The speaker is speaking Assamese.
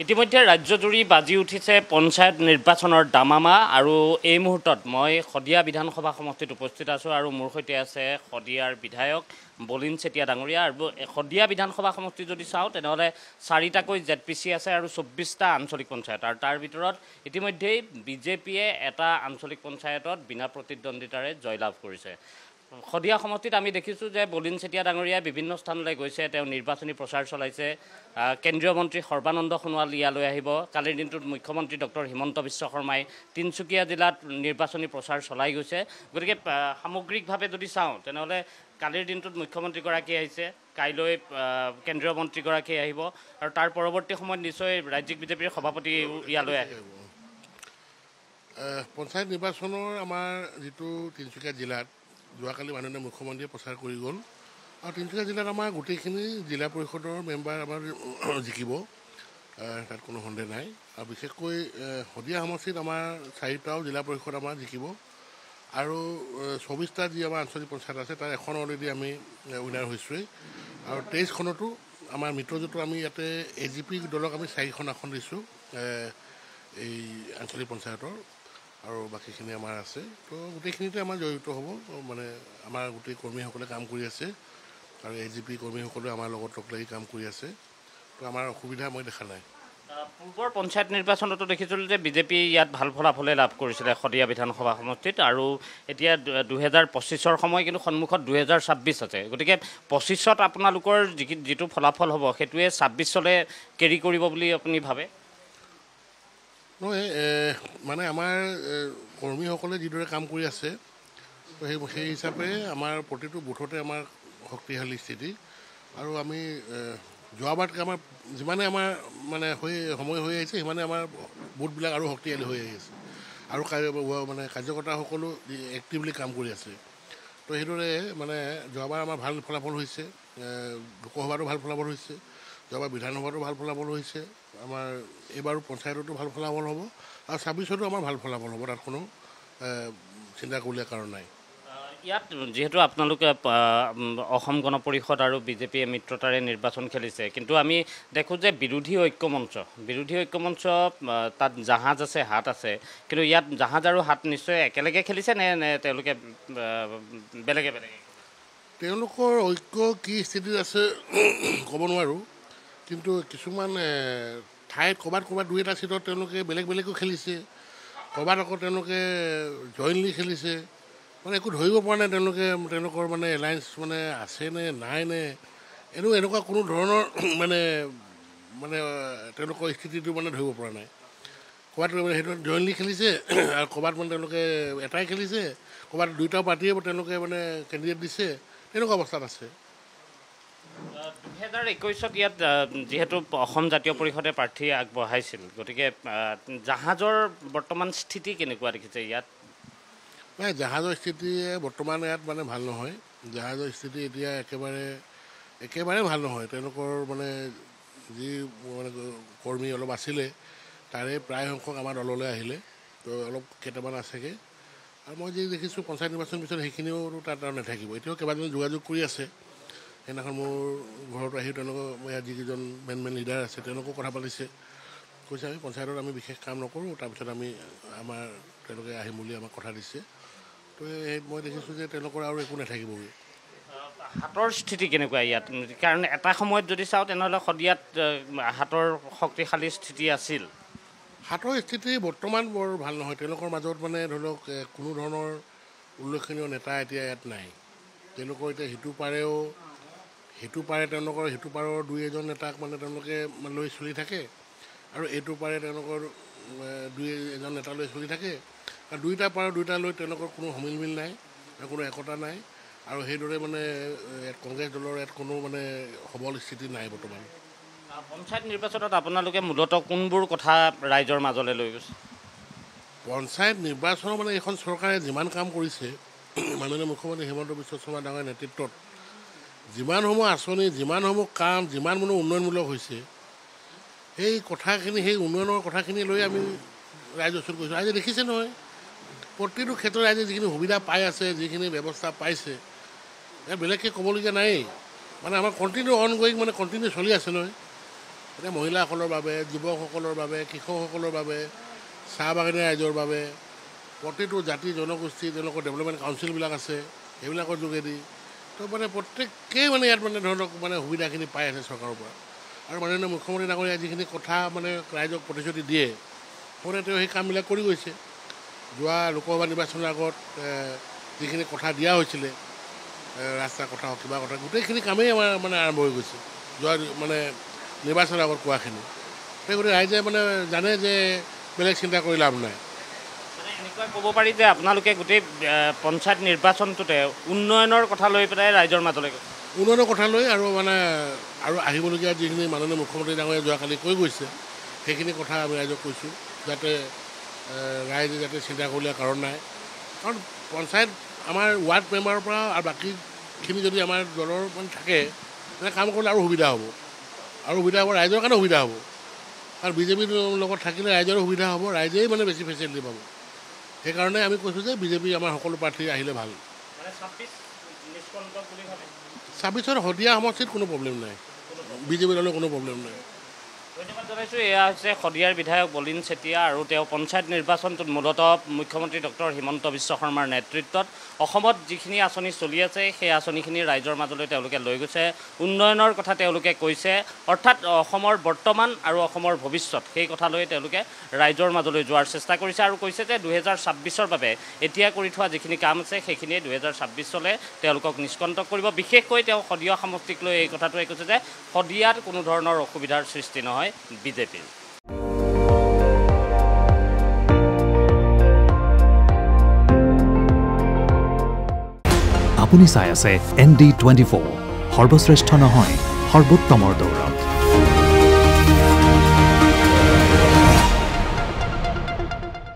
ইতিমধ্যে ৰাজ্যজুৰি বাজি উঠিছে পঞ্চায়ত নিৰ্বাচনৰ দামামা আৰু এই মুহূৰ্তত মই শদিয়া বিধানসভা সমষ্টিত উপস্থিত আছোঁ আৰু মোৰ সৈতে আছে শদিয়াৰ বিধায়ক বলিন চেতিয়া ডাঙৰীয়া আৰু শদিয়া বিধানসভা সমষ্টি যদি চাওঁ তেনেহ'লে 4টাকৈ ZPC আছে আৰু 24টা আঞ্চলিক পঞ্চায়ত আৰু তাৰ ভিতৰত ইতিমধ্যেই বিজেপিয়ে এটা আঞ্চলিক পঞ্চায়তত বিনা প্ৰতিদ্বন্দ্বিতাৰে জয়লাভ কৰিছে। শদিয়া সমষ্টিত আমি দেখিছোঁ যে বলিন চেতিয়া ডাঙৰীয়াই বিভিন্ন স্থানলৈ গৈছে, তেওঁ নিৰ্বাচনী প্ৰচাৰ চলাইছে। কেন্দ্ৰীয় মন্ত্ৰী সৰ্বানন্দ সোণোৱাল ইয়ালৈ আহিব। কালিৰ দিনটোত মুখ্যমন্ত্ৰী ডক্টৰ হিমন্ত বিশ্ব শৰ্মাই তিনিচুকীয়া জিলাত নিৰ্বাচনী প্ৰচাৰ চলাই গৈছে। গতিকে সামগ্ৰিকভাৱে যদি চাওঁ তেনেহ'লে কালিৰ দিনটোত মুখ্যমন্ত্ৰীগৰাকী আহিছে, কাইলৈ কেন্দ্ৰীয় মন্ত্ৰীগৰাকী আহিব আৰু তাৰ পৰৱৰ্তী সময়ত নিশ্চয় ৰাজ্যিক বিজেপিৰ সভাপতি ইয়ালৈ আহিব। পঞ্চায়ত নিৰ্বাচনৰ আমাৰ যিটো তিনিচুকীয়া জিলাত যোৱাকালি মাননীয় মুখ্যমন্ত্ৰীয়ে প্ৰচাৰ কৰি গ'ল আৰু তিনিচুকীয়া জিলাত আমাৰ গোটেইখিনি জিলা পৰিষদৰ মেম্বাৰ আমাৰ জিকিব, তাত কোনো সন্দেহ নাই। আৰু বিশেষকৈ শদিয়া সমষ্টিত আমাৰ 4টাও জিলা পৰিষদ আমাৰ জিকিব আৰু 24টা যি আমাৰ আঞ্চলিক পঞ্চায়ত আছে তাৰ এখন অলৰেডি আমি উইনাৰ হৈছোঁৱেই আৰু 23খনতো আমাৰ মিত্ৰজোঁটৰ আমি ইয়াতে AGP দলক আমি 4খন আসন দিছোঁ এই আঞ্চলিক পঞ্চায়তৰ আৰু বাকীখিনি আমাৰ আছে। তো গোটেইখিনিতে আমাৰ জড়িত হ'ব, মানে আমাৰ গোটেই কৰ্মীসকলে কাম কৰি আছে আৰু AGP কৰ্মীসকলেও আমাৰ লগত লগ লাগি কাম কৰি আছে। তো আমাৰ অসুবিধা মই দেখা নাই। পূৰ্বৰ পঞ্চায়ত নিৰ্বাচনতো দেখিছিলোঁ যে বিজেপি ইয়াত ভাল ফলাফলে লাভ কৰিছিলে শদিয়া বিধানসভা সমষ্টিত আৰু এতিয়া 2025ৰ সময় কিন্তু সন্মুখত 2026 আছে। গতিকে 25ত আপোনালোকৰ যিটো ফলাফল হ'ব সেইটোৱে 26লৈ কেৰি কৰিব বুলি আপুনি ভাবে? নহয়, মানে আমাৰ কৰ্মীসকলে যিদৰে কাম কৰি আছে সেই হিচাপে আমাৰ প্ৰতিটো বুথতে আমাৰ শক্তিশালী স্থিতি আৰু আমি যোৱাবাৰতকৈ আমাৰ যিমানে আমাৰ মানে সময় হৈ আহিছে সিমানে আমাৰ বুথবিলাক আৰু শক্তিশালী হৈ আহি আছে আৰু মানে কাৰ্যকৰ্তাসকলো এক্টিভলি কাম কৰি আছে। তো সেইদৰে মানে যোৱাবাৰ আমাৰ ভাল ফলাফল হৈছে, লোকসভাতো ভাল ফলাফল হৈছে, যোৱাবাৰ বিধানসভাতো ভাল ফলাফল হৈছে, আমাৰ এইবাৰো পঞ্চায়ততো ভাল ফলাফল হ'ব আৰু 26তো আমাৰ ভাল ফলাফল হ'ব, তাত কোনো চিন্তা কৰিলে কাৰণ নাই। ইয়াত যিহেতু আপোনালোকে অসম গণ পৰিষদ আৰু বিজেপিয়ে মিত্ৰতাৰে নিৰ্বাচন খেলিছে, কিন্তু আমি দেখোঁ যে বিৰোধী ঐক্যমঞ্চ তাত জাহাজ আছে, হাত আছে, কিন্তু ইয়াত জাহাজ আৰু হাত নিশ্চয় একেলগে খেলিছে নে তেওঁলোকে বেলেগে বেলেগে? তেওঁলোকৰ ঐক্য কি স্থিতিত আছে ক'ব নোৱাৰোঁ, কিন্তু কিছুমান ঠাইত ক'ৰবাত 2-এটা ছিটত তেওঁলোকে বেলেগ বেলেগো খেলিছে, ক'ৰবাত আকৌ তেওঁলোকে জইণ্টলি খেলিছে, মানে একো ধৰিব পৰা নাই তেওঁলোকৰ মানে এলায়েন্স মানে আছে নে নাই নে এনেকুৱা কোনো ধৰণৰ মানে তেওঁলোকৰ স্থিতিটো মানে ধৰিব পৰা নাই। ক'ৰবাত সেইটো জইণ্টলি খেলিছে আৰু ক'ৰবাত মানে তেওঁলোকে এটাই খেলিছে, ক'ৰবাত 2টা পাৰ্টিয়ে তেওঁলোকে মানে কেণ্ডিডেট দিছে, তেনেকুৱা অৱস্থাত আছে। 2021ত ইয়াত যিহেতু অসম জাতীয় পৰিষদে প্ৰাৰ্থী আগবঢ়াইছিল, গতিকে জাহাজৰ বৰ্তমান স্থিতি কেনেকুৱা দেখিছে ইয়াত? নাই, জাহাজৰ স্থিতি বৰ্তমান ইয়াত মানে ভাল নহয়। জাহাজৰ স্থিতি এতিয়া একেবাৰে ভাল নহয়। তেওঁলোকৰ মানে যি মানে কৰ্মী অলপ আছিলে তাৰে প্ৰায় সংখ্যক আমাৰ দললৈ আহিলে, তো অলপ কেইটামান আছেগৈ আৰু মই যি দেখিছোঁ পঞ্চায়ত নিৰ্বাচনৰ পিছত সেইখিনিও তাত আৰু নাথাকিব। এতিয়াও কেইবাজনে যোগাযোগ কৰি আছে। সেইদিনাখন মোৰ ঘৰত আহি তেওঁলোকৰ ইয়াত যিকেইজন মেইন লিডাৰ আছে তেওঁলোকেও কথা পাতিছে, কৈছে আমি পঞ্চায়তত আমি বিশেষ কাম নকৰোঁ, তাৰপিছত তেওঁলোকে আহিম বুলি আমাক কথা দিছে। তো মই দেখিছোঁ যে তেওঁলোকৰ আৰু একো নাথাকিবগৈ। হাতৰ স্থিতি কেনেকুৱা ইয়াত? কাৰণ এটা সময়ত যদি চাওঁ তেনেহ'লে শদিয়াত হাতৰ শক্তিশালী স্থিতি আছিল। হাতৰ স্থিতি বৰ্তমান বৰ ভাল নহয়। তেওঁলোকৰ মাজত মানে ধৰি লওক কোনো ধৰণৰ উল্লেখনীয় নেতা এতিয়া ইয়াত নাই। তেওঁলোকৰ এতিয়া সিটো পাৰে তেওঁলোকৰ সিটো পাৰৰ 2-এজন নেতাক মানে তেওঁলোকে লৈ চলি থাকে আৰু এইটো পাৰে তেওঁলোকৰ 2-এজন নেতা লৈ চলি থাকে আৰু 2টা পাৰৰ 2টা লৈ তেওঁলোকৰ কোনো সমিলমিল নাই, কোনো একতা নাই আৰু সেইদৰে মানে কংগ্ৰেছ দলৰ ইয়াত কোনো মানে সবল স্থিতি নাই বৰ্তমান। পঞ্চায়ত নিৰ্বাচনত আপোনালোকে মূলতঃ কোনবোৰ কথা ৰাইজৰ মাজলৈ লৈ গৈছে? পঞ্চায়ত নিৰ্বাচনৰ মানে এইখন চৰকাৰে যিমান কাম কৰিছে, মাননীয় মুখ্যমন্ত্ৰী হিমন্ত বিশ্ব শৰ্মা ডাঙৰীয়াৰ নেতৃত্বত যিমানসমূহ আঁচনি, যিমানসমূহ কাম, যিমানসমূহ উন্নয়নমূলক হৈছে, সেই কথাখিনি, সেই উন্নয়নৰ কথাখিনি লৈ আমি ৰাইজ ওচৰত গৈছোঁ। ৰাইজে দেখিছে নহয়, প্ৰতিটো ক্ষেত্ৰত ৰাইজে যিখিনি সুবিধা পাই আছে, যিখিনি ব্যৱস্থা পাইছে, বেলেগকৈ ক'বলগীয়া নায়েই। মানে আমাৰ কণ্টিনিউ অন গয়িং, মানে কণ্টিনিউ চলি আছে নহয়। এতিয়া মহিলাসকলৰ বাবে, যুৱকসকলৰ বাবে, কৃষকসকলৰ বাবে, চাহ বাগানী ৰাইজৰ বাবে, প্ৰতিটো জাতি জনগোষ্ঠী তেওঁলোকৰ ডেভেলপমেণ্ট কাউন্সিলবিলাক আছে, সেইবিলাকৰ যোগেদি তো মানে প্ৰত্যেকেই মানে ইয়াত মানে ধৰক মানে সুবিধাখিনি পাই আছে চৰকাৰৰ পৰা। আৰু মাননীয় মুখ্যমন্ত্ৰী ডাঙৰীয়াই যিখিনি কথা মানে ৰাইজক প্ৰতিশ্ৰুতি দিয়ে মানে তেওঁ সেই কামবিলাক কৰি গৈছে। যোৱা লোকসভা নিৰ্বাচনৰ আগত যিখিনি কথা দিয়া হৈছিলে, ৰাস্তাৰ কথা হওক কিবা কথা, গোটেইখিনি কামেই আমাৰ মানে আৰম্ভ হৈ গৈছে যোৱা মানে নিৰ্বাচনৰ আগত কোৱাখিনি। সেই গতিকে ৰাইজে মানে জানে যে বেলেগ চিন্তা কৰি লাভ নাই। এনেকুৱা ক'ব পাৰি যে আপোনালোকে গোটেই পঞ্চায়ত নিৰ্বাচনটোতে উন্নয়নৰ কথা লৈ পেলাই ৰাইজৰ মাজলৈ গৈছে। উন্নয়নৰ কথা লৈ আৰু মানে আৰু আহিবলগীয়া যিখিনি মাননীয় মুখ্যমন্ত্ৰী ডাঙৰীয়াই যোৱাকালি কৈ গৈছে সেইখিনি কথা আমি ৰাইজক কৈছোঁ, যাতে ৰাইজে যাতে চিন্তা কৰিলে কাৰণ নাই। কাৰণ পঞ্চায়ত আমাৰ ৱাৰ্ড মেম্বাৰৰ পৰা আৰু বাকীখিনি যদি আমাৰ দলৰ মানে থাকে মানে কাম কৰিলে আৰু সুবিধা হ'ব, ৰাইজৰ কাৰণে সুবিধা হ'ব। কাৰণ বিজেপিৰ লগত থাকিলে ৰাইজৰো সুবিধা হ'ব, ৰাইজেই মানে বেছি ফেচিলিটি পাব। সেইকাৰণে আমি কৈছোঁ যে বিজেপি আমাৰ সকলো প্ৰাৰ্থী আহিলে ভাল। 26ৰ শদিয়া সমষ্টিত কোনো প্ৰব্লেম নাই, বিজেপিৰ দলৰ কোনো প্ৰব্লেম নাই। ধন্যবাদ জনাইছোঁ। এয়া হৈছে শদিয়াৰ বিধায়ক বলিন চেতিয়া আৰু তেওঁ পঞ্চায়ত নিৰ্বাচনটোত মূলতঃ মুখ্যমন্ত্ৰী ডক্টৰ হিমন্ত বিশ্ব শৰ্মাৰ নেতৃত্বত অসমত যিখিনি আঁচনি চলি আছে সেই আঁচনিখিনি ৰাইজৰ মাজলৈ তেওঁলোকে লৈ গৈছে। উন্নয়নৰ কথা তেওঁলোকে কৈছে, অৰ্থাৎ অসমৰ বৰ্তমান আৰু অসমৰ ভৱিষ্যত সেই কথা লৈ তেওঁলোকে ৰাইজৰ মাজলৈ যোৱাৰ চেষ্টা কৰিছে আৰু কৈছে যে 2026ৰ বাবে এতিয়া কৰি থোৱা যিখিনি কাম আছে সেইখিনিয়ে 2026লৈ তেওঁলোকক নিষ্কণ্টক কৰিব। বিশেষকৈ তেওঁ শদিয়া সমষ্টিক লৈ এই কথাটোৱে কৈছে যে শদিয়াত কোনো ধৰণৰ অসুবিধাৰ সৃষ্টি নহয় বিজেপিৰ। আপুনি চাই আছে ND24, সৰ্বশ্ৰেষ্ঠ নহয় সৰ্বোত্তমৰ দৌৰ।